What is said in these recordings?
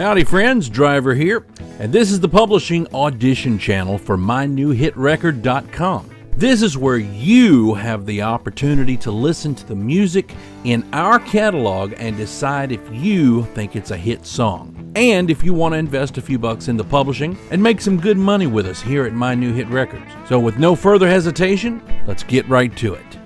Howdy friends, Driver here, and this is the publishing audition channel for MyNewHitRecord.com. This is where you have the opportunity to listen to the music in our catalog and decide if you think it's a hit song. And if you want to invest a few bucks into publishing and make some good money with us here at My New Hit Records. So with no further hesitation, let's get right to it.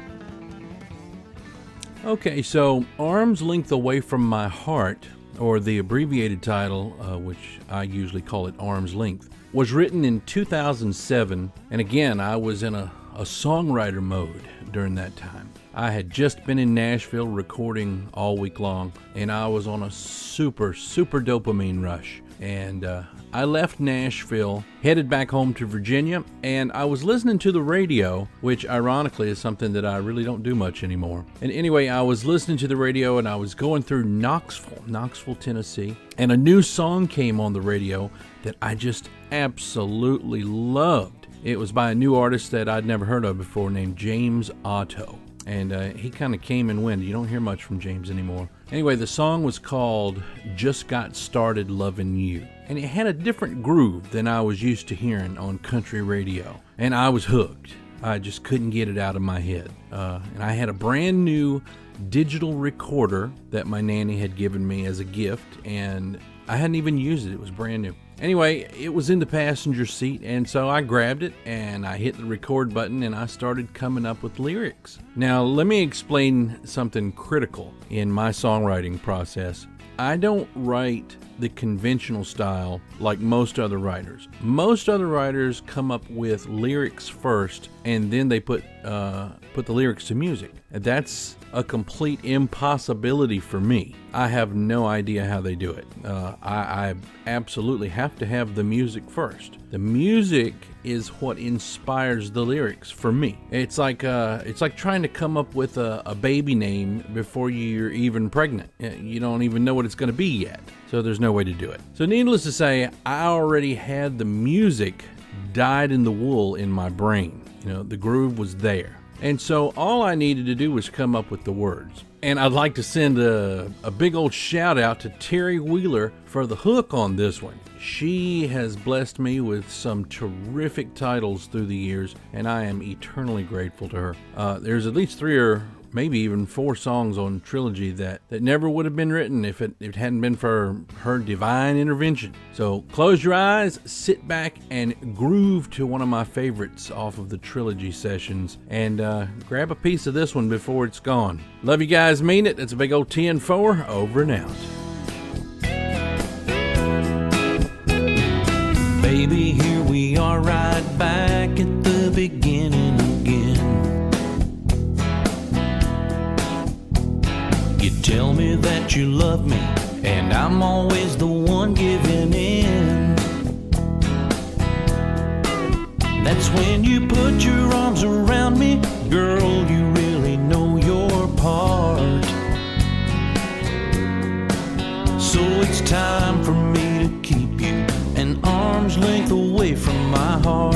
Okay, so Arm's Length Away from My Heart, or the abbreviated title, which I usually call it Arm's Length, was written in 2007, and again, I was in a songwriter mode during that time. I had just been in Nashville recording all week long, and I was on a super dopamine rush. And I left Nashville, headed back home to Virginia, and I was listening to the radio, which ironically is something that I really don't do much anymore. And anyway, I was listening to the radio and I was going through Knoxville, Tennessee, and a new song came on the radio that I just absolutely loved. It was by a new artist that I'd never heard of before named James Otto. And he kind of came and went. You don't hear much from James anymore. Anyway, the song was called Just Got Started Loving You. And it had a different groove than I was used to hearing on country radio. And I was hooked. I just couldn't get it out of my head. And I had a brand new digital recorder that my nanny had given me as a gift. And I hadn't even used it. It was brand new. Anyway, it was in the passenger seat, and so I grabbed it and I hit the record button and I started coming up with lyrics. Now, let me explain something critical in my songwriting process. I don't write the conventional style like most other writers. Most other writers come up with lyrics first and then they put the lyrics to music. That's a complete impossibility for me. I have no idea how they do it. I absolutely have to have the music first. The music is what inspires the lyrics for me. It's like trying to come up with a baby name before you're even pregnant. You don't even know what it's going to be yet. So there's no way to do it. So needless to say, I already had the music dyed in the wool in my brain. You know, the groove was there. And so all I needed to do was come up with the words. And I'd like to send a big old shout out to Terry Wheeler for the hook on this one. She has blessed me with some terrific titles through the years, and I am eternally grateful to her. There's at least 3 or maybe even 4 songs on Trilogy that never would have been written if it hadn't been for her divine intervention. So close your eyes, sit back, and groove to one of my favorites off of the Trilogy sessions, and grab a piece of this one before it's gone. Love you guys, mean it. It's a big old 10-4, over and out. Baby, here we are right back at the beginning again. You tell me that you love me, and I'm always the one giving in. That's when you put your arms around me, girl, you really know your part. So it's time for me to keep you an arm's length away from my heart.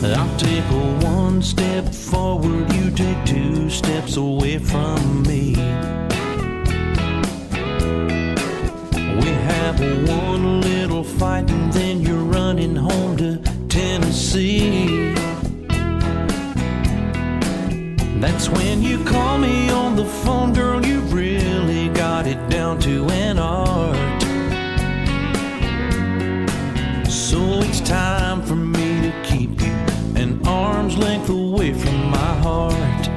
I'll take 1 step forward, you take 2 steps away from me. We have 1 little fight and then you're running home to Tennessee. That's when you call me on the phone, girl, you really got it down to an art. So it's time for me to keep you an arm's length away from my heart.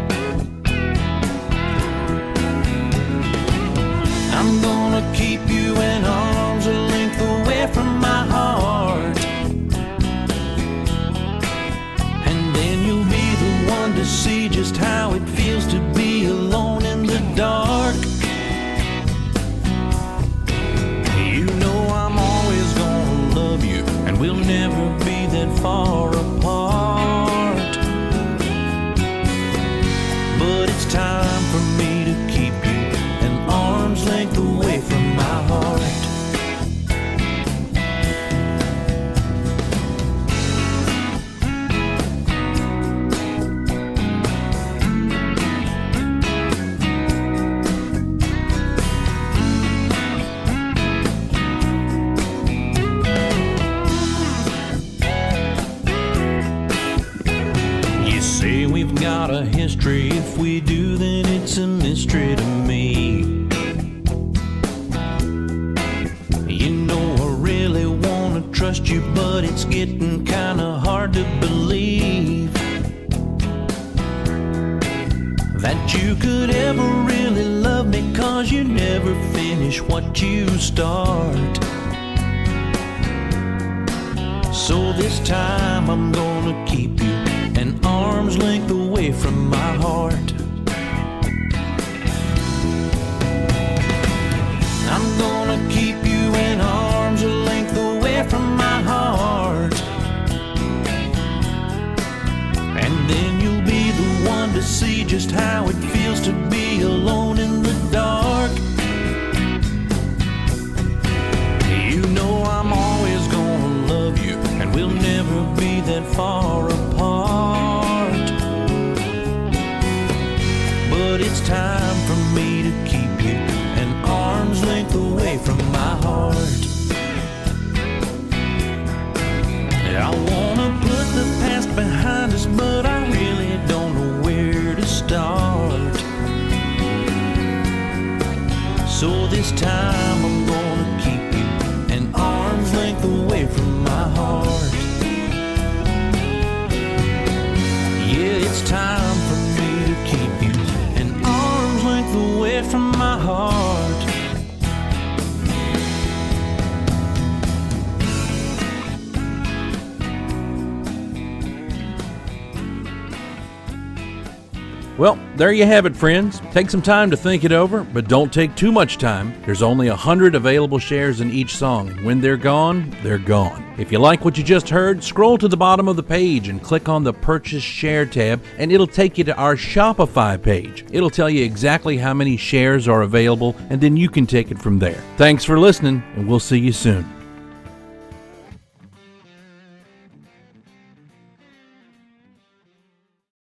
I'm gonna keep you an arm's length away from my heart. And then you'll be the one to see just how it feels to be alone in the dark. You know I'm always gonna love you, and we'll never be that far apart. But it's time for me to keep you an arm's length away from my heart. it's getting kinda hard to believe that you could ever really love me, 'cause you never finish what you start. So this time I'm gonna keep you an arm's length away from my heart. I'm gonna keep you an arm's length away from my heart. And then you'll be the one to see just how it feels to be alone in the dark. You know I'm always gonna love you, and we'll never be that far apart. But it's time for me to keep you an arm's length away from my heart. I wanna put the past behind us, but I really don't know where to start. So this time I'm gonna keep you an arm's length away from my heart. Yeah, it's time for me to keep you an arm's length away from my heart. Well, there you have it, friends. Take some time to think it over, but don't take too much time. There's only 100 available shares in each song, and when they're gone, they're gone. If you like what you just heard, scroll to the bottom of the page and click on the Purchase Share tab, and it'll take you to our Shopify page. It'll tell you exactly how many shares are available, and then you can take it from there. Thanks for listening, and we'll see you soon.